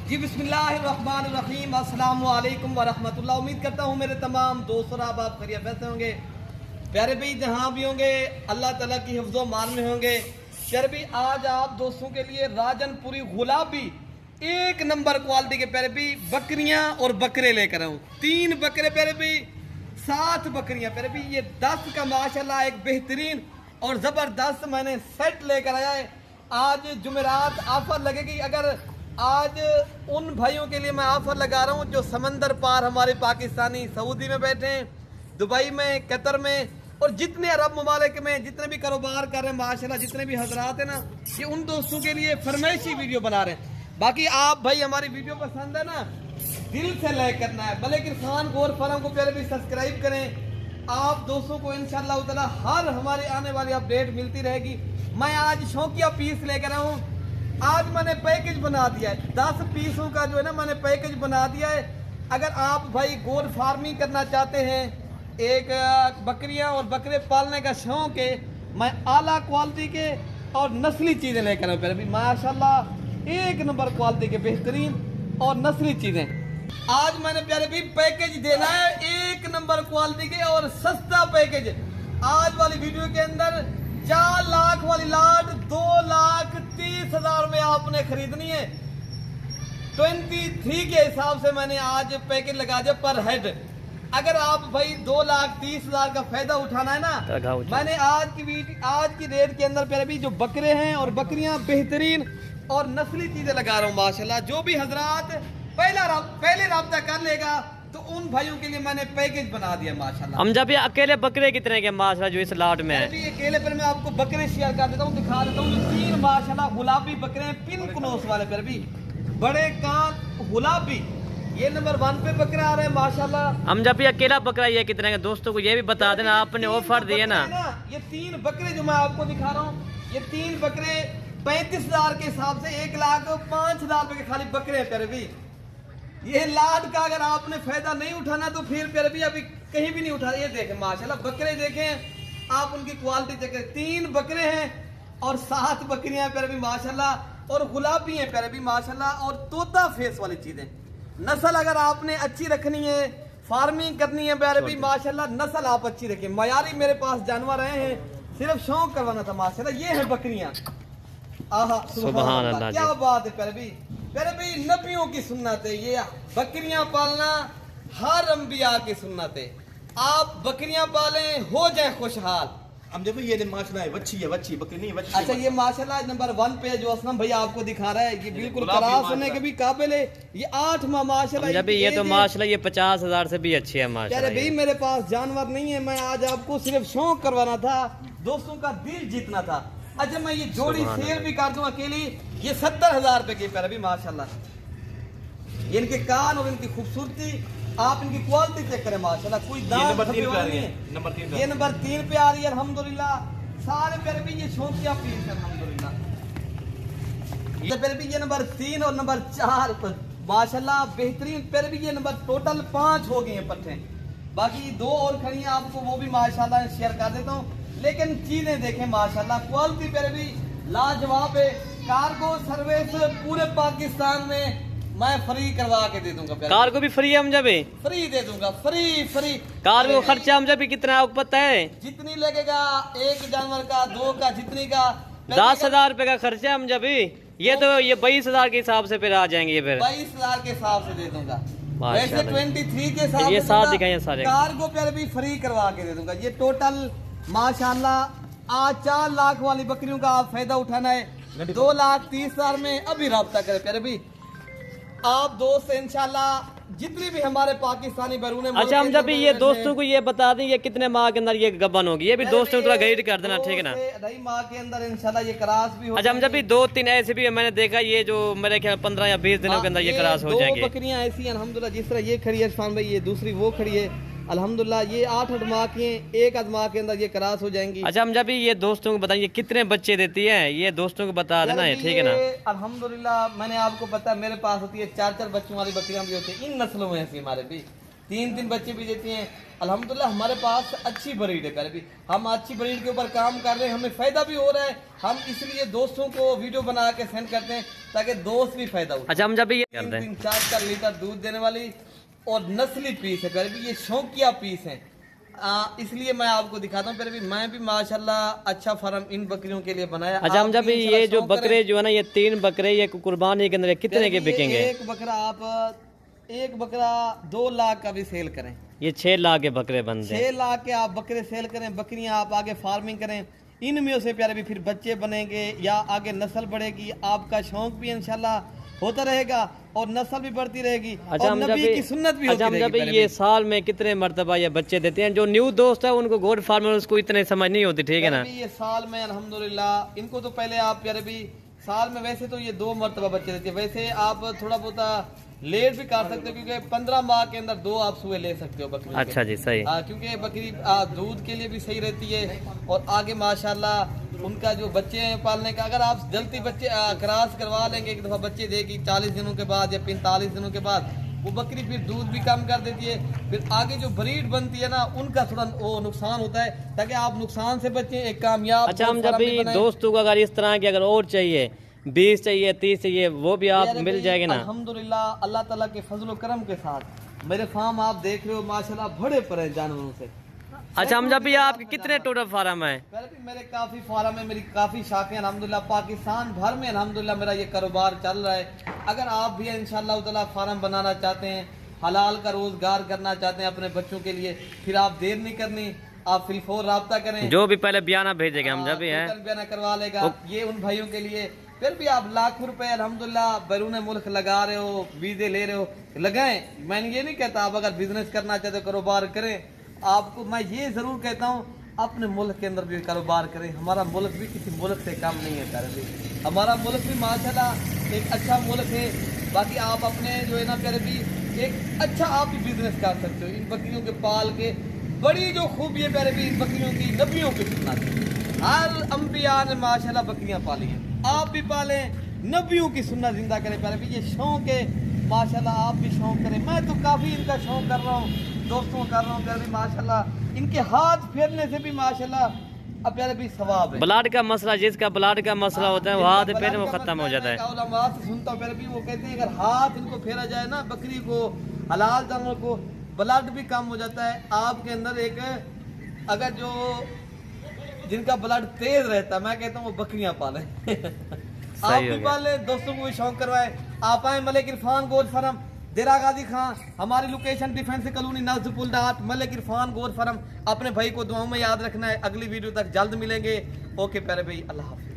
जी बिस्मिल्लाहिर्रहमानिर्रहीम, अस्सलाम वालेकुम वरहमतुल्लाह। उम्मीद करता हूँ मेरे तमाम दोस्त और आप खैरियत से होंगे। प्यारे भाई जहाँ भी होंगे अल्लाह ताला की हिफ्ज़ो मान में होंगे। प्यारे भाई आज आप दोस्तों के लिए राजनपुरी गुलाबी एक नंबर क्वालिटी के प्यारे भाई बकरियाँ और बकरे लेकर आऊँ। 3 बकरे प्यारे भाई, 7 बकरियाँ प्यारे भाई। ये 10 का माशाल्लाह एक बेहतरीन और ज़बरदस्त मैंने सेट लेकर आया है। आज जुमेरात ऑफर लगेगी। अगर आज उन भाइयों के लिए मैं ऑफर लगा रहा हूँ जो समंदर पार हमारे पाकिस्तानी सऊदी में बैठे हैं, दुबई में, कतर में और जितने अरब ममालिक में जितने भी कारोबार कर रहे हैं माशाल्लाह, जितने भी हजरात हैं ना, ये उन दोस्तों के लिए फरमाइशी वीडियो बना रहे हैं। बाकी आप भाई हमारी वीडियो पसंद है ना, दिल से लाइक करना है। मलिक इरफान गोर फार्म को पहले भी सब्सक्राइब करें। आप दोस्तों को इंशाअल्लाह ताला हर हमारे आने वाली अपडेट मिलती रहेगी। मैं आज शौकिया पीस लेकर आऊँ। आज मैंने पैकेज बना दिया है, 10 पीसों का जो है ना मैंने पैकेज बना दिया है। अगर आप भाई गोल फार्मिंग करना चाहते हैं, एक बकरियां और बकरे पालने का शौक है, मैं आला क्वालिटी के और नस्ली चीज़ें लेकर आऊँ। पहले भी माशाल्लाह एक नंबर क्वालिटी के बेहतरीन और नस्ली चीज़ें आज मैंने प्यारे भी पैकेज देना है, एक नंबर क्वालिटी के और सस्ता पैकेज। आज वाली वीडियो के अंदर 4 लाख वाली लाट 2,30,000 में आपने खरीदनी है। 23 के हिसाब से मैंने आज पैकेज लगा दिया पर हेड। अगर आप भाई 2,30,000 का फायदा उठाना है ना, मैंने आज की रेट के अंदर पहले भी जो बकरे हैं और बकरियां बेहतरीन और नस्ली चीजें लगा रहा हूँ माशाल्लाह। जो भी हजरात पहले राब्ता कर लेगा तो उन भाइयों के लिए मैंने पैकेज बना दिया माशाल्लाह। हम जब ये अकेले बकरे कितने के माशाल्लाह जो इस लाट में है? अकेले पर मैं आपको बकरे शेयर कर देता हूँ, दिखा देता हूँ। 3 माशाल्लाह गुलाबी बकरे हैं, पिंक नोस वाले पर भी बड़े कान गुलाबी। ये नंबर 1 पे बकरा आ रहे हैं माशाल्लाह। हम जब ये अकेला बकरा ये कितने के दोस्तों को ये भी बता देना, आपने ऑफर दिए ना। ये 3 बकरे जो मैं आपको दिखा रहा हूँ, ये 3 बकरे 35,000 के हिसाब से 1,05,000 रुपए के खाली बकरे हैं प्यारे भी। ये लाट का अगर आपने फायदा नहीं उठाना तो फिर प्यारे भी अभी कहीं भी नहीं उठा। ये देखें माशाल्लाह बकरे देखें आप, उनकी क्वालिटी देखें। 3 बकरे हैं और 7 बकरियां हैं प्यारे भी माशाल्लाह और गुलाबी हैं प्यारे भी माशाल्लाह और तोता फेस वाली चीजें। नस्ल अगर आपने अच्छी रखनी है, फार्मिंग करनी है प्यारे भी माशाल्लाह, नस्ल आप अच्छी रखें। मयारी मेरे पास जानवर आए हैं, सिर्फ शौक करवाना था माशाल्लाह। ये है बकरियां, आहा सुभान अल्लाह, क्या बात है प्यारे भी। प्यारे भाई नबियों की सुन्नत है ये बकरियां पालना, हर अंबिया की सुन्नत है। आप बकरियां पालें, हो जाए खुशहाल। हम देखो ये माशाल्लाह है, बच्ची है, बच्ची बकरी नहीं बच्ची। अच्छा ये माशाल्लाह नंबर 1 पे जो असलम भाई आपको दिखा रहा है, ये बिल्कुल क्रास होने के भी काबिल है। ये 8 माह माशाल्लाह। जब ये तो माशाल्लाह ये 50,000 से भी अच्छी है माशाल्लाह। प्यारे भाई मेरे पास जानवर नहीं है, मैं आज आपको सिर्फ शौक करवाना था, दोस्तों का दिल जीतना था। अच्छा मैं ये जोड़ी सेल भी कर दूं अकेली, ये 70,000 रुपए की प्यारे भी माशाल्लाह। इनके कान और इनकी खूबसूरती, आप इनकी क्वालिटी चेक करें माशाल्लाह। कोई दाग नंबर 3 पे आ रही है, ये नंबर 3 पे आ रही है अल्हम्दुलिल्लाह। सारे प्यारे भी ये शौकिया पीस है अल्हम्दुलिल्लाह। ये प्यारे भी ये नंबर 3 और नंबर 4 पर माशाल्लाह बेहतरीन प्यारे भी। ये नंबर टोटल 5 हो गए हैं पट्टे, बाकी 2 और खड़ी हैं, आपको वो भी माशाल्लाह शेयर कर देता हूँ। लेकिन चीजें देखें माशाल्लाह, क्वालिटी प्यारे भी लाजवाब है। कार्गो सर्विस पूरे पाकिस्तान में मैं फ्री करवा के दे दूंगा। कार को भी फ्री है हम जब फ्री दे दूंगा, फ्री। कार को खर्चा हम जब कितना आपको पता है? जितनी लगेगा एक जानवर का, 2 का, जितनी का 10,000 रुपए का खर्चा हम जब ये तो ये 22,000 के हिसाब से फिर आ जाएंगे। फिर 22,000 के हिसाब से दे दूंगा। वैसे 23 के हिसाब ये 7 दिखाए सारे। कार को प्यारे भी फ्री करवा के दे दूंगा। ये टोटल माशाल्लाह आज 4 लाख वाली बकरियों का आप फायदा उठाना है, 2,30,000 में अभी राब्ता करें प्यारे भी आप दोस्त इंशाल्लाह। जितनी भी हमारे पाकिस्तानी बैरून। अच्छा हम जब ये दोस्तों को ये बता दें ये कितने माह के अंदर ये गबन होगी, ये भी दोस्तों को थोड़ा गाइड कर देना, ठीक है ना? 2 माह के अंदर इंशाल्लाह ये क्रॉस भी हो। अच्छा हम जब भी 2-3 ऐसे भी मैंने देखा, ये जो मेरे ख्याल 15 या 20 दिनों के अंदर ये क्रॉस हो जाएंगे। 2 बकरियां ऐसी हैं अल्हम्दुलिल्लाह, जिस तरह ये खड़ी है इरफान भाई, ये दूसरी वो खड़ी है अल्हम्दुलिल्लाह। ये 8 माह की हैं, 1 माह के अंदर ये क्रॉस हो जाएंगी। अच्छा हम जब भी ये दोस्तों को बताइए कितने बच्चे देती है, ये दोस्तों को बता देना है, ठीक है ना? अल्हम्दुलिल्लाह मैंने आपको पता मेरे पास होती है 4-4 बच्चों वाली बकरियां भी होती है। इन नस्लों में ऐसी हमारे भी 3 बच्चे भी देती हैं। अल्हम्दुलिल्लाह हमारे पास अच्छी ब्रीड है प्यारे भी, हम अच्छी ब्रीड के ऊपर काम कर रहे हैं, हमें फायदा भी हो रहा है। हम इसलिए दोस्तों को वीडियो बना के सेंड करते हैं ताकि दोस्त भी फायदा हो। अच्छा हम जब ये करते हैं 3-4 लीटर दूध देने वाली और नस्ली पीस है प्यारे भी, ये शौकिया पीस है। इसलिए मैं आपको दिखाता हूँ प्यारे भी, मैं भी माशाल्लाह अच्छा फार्म इन बकरियों के लिए बनाया। अच्छा हम जब ये जो बकरे जो है ना, ये 3 बकरे ये कुर्बानी के अंदर कितने के बिकेंगे? एक बकरा 2 लाख का भी सेल करें, ये 6 लाख के बकरे बनते हैं। 6 लाख के आप बकरे सेल करें, बकरियां आप आगे फार्मिंग करें, इनमें से प्यारे भी फिर बच्चे बनेंगे या आगे नस्ल बढ़ेगी, आपका शौक भी इंशाल्लाह होता रहेगा और नस्ल भी बढ़ती रहेगी। अच्छा और नबी की सुन्नत भी होती रहेगी। जब ये साल में कितने मरतबा ये बच्चे देते हैं? जो न्यू दोस्त है उनको गोड फार्मर उसको इतने समझ नहीं होती, ठीक है ना? ये साल में अल्हम्दुलिल्लाह इनको तो पहले आप प्यारे भी साल में वैसे तो ये 2 मरतबा बच्चे देते हैं, वैसे आप थोड़ा बहुत लेट भी कर सकते हो क्योंकि 15 माह के अंदर 2 आप सुए ले सकते हो बकरी। अच्छा जी सही। क्योंकि बकरी दूध के लिए भी सही रहती है और आगे माशाल्लाह उनका जो बच्चे हैं पालने का, अगर आप जल्दी बच्चे क्रॉस करवा लेंगे, एक दफा बच्चे देगी 40 दिनों के बाद या 45 दिनों के बाद, वो बकरी फिर दूध भी कम कर देती है। फिर आगे जो ब्रीड बनती है ना, उनका थोड़ा वो नुकसान होता है, ताकि आप नुकसान से बचें एक कामयाब। अच्छा हम जब भी दोस्तों को अगर इस तरह की अगर और चाहिए 20 चाहिए 30 चाहिए वो भी आप मिल जाएंगे ना? अल्हम्दुलिल्लाह अल्लाह ताला के फजल करम के साथ मेरे फार्म आप देख रहे हो माशाल्लाह बड़े पर हैं जानवरों से। अच्छा हम जब भी आपके कितने टोटल फार्म है? मेरे काफी फार्म है, मेरी काफी शाखें अल्हम्दुलिल्लाह पाकिस्तान भर में अल्हम्दुलिल्लाह मेरा ये कारोबार चल रहा है। अगर आप भी इंशाअल्लाह ताला फार्म बनाना चाहते हैं, हलाल का रोजगार करना चाहते हैं अपने बच्चों के लिए, फिर आप देर नहीं करनी, आप फिलफोर राब्ता करें। जो भी पहले बयाना भेजेगा हम जब भी है बयाना करवा लेगा। ये उन भाइयों के लिए फिर भी आप लाखों रुपए अल्हम्दुलिल्लाह बैरून मुल्क लगा रहे हो, वीजे ले रहे हो, लगाएं। मैंने ये नहीं कहता आप अगर बिजनेस करना चाहते हो कारोबार करें, आपको मैं ये जरूर कहता हूँ अपने मुल्क के अंदर भी कारोबार करें। हमारा मुल्क भी किसी मुल्क से कम नहीं है प्यारे भी, हमारा मुल्क भी माशाल्लाह एक अच्छा मुल्क है। बाकी आप अपने जो है ना प्यारे भी एक अच्छा आप भी बिजनेस कर सकते हो इन बकरियों के पाल के। बड़ी जो खूबी है प्यारे भी इन बकरियों की, नबियों की सुन्नत, हर अंबिया ने माशाल्लाह बकरियां पाली हैं, आप भी पालें, नबियों की सुन्नत जिंदा करें प्यारे भी। ये शौक है माशाल्लाह, आप भी शौक करें। मैं तो काफी इनका शौक कर रहा हूँ, दोस्तों कर रहा हूँ प्यारे भी माशाल्लाह। इनके हाथ फेरने से भी माशाल्लाह अब प्यारे भी सवाब है। ब्लड का मसला, जिसका ब्लड का मसला होता है वो हाथ फेरने वो खत्म हो जाता है। उलमा से सुनता हूँ प्यारे भी, वो कहते हैं अगर हाथ इनको फेरा जाए ना बकरी को, हलाल जानवर को, ब्लड भी कम हो जाता है आपके अंदर। एक अगर जो जिनका ब्लड तेज रहता है, मैं कहता हूँ वो बकरियां पाले आप भी पाले, दोस्तों को भी शौक करवाए। आप आए मलिक इरफान गोट फार्म, देरा गाजी खां, हमारी लोकेशन डिफेंस कॉलोनी नाजुपुल डाट, मलिक इरफान गोट फार्म। अपने भाई को दुआओं में याद रखना है। अगली वीडियो तक जल्द मिलेंगे। ओके प्यारे भाई, अल्लाह हाफ़िज़।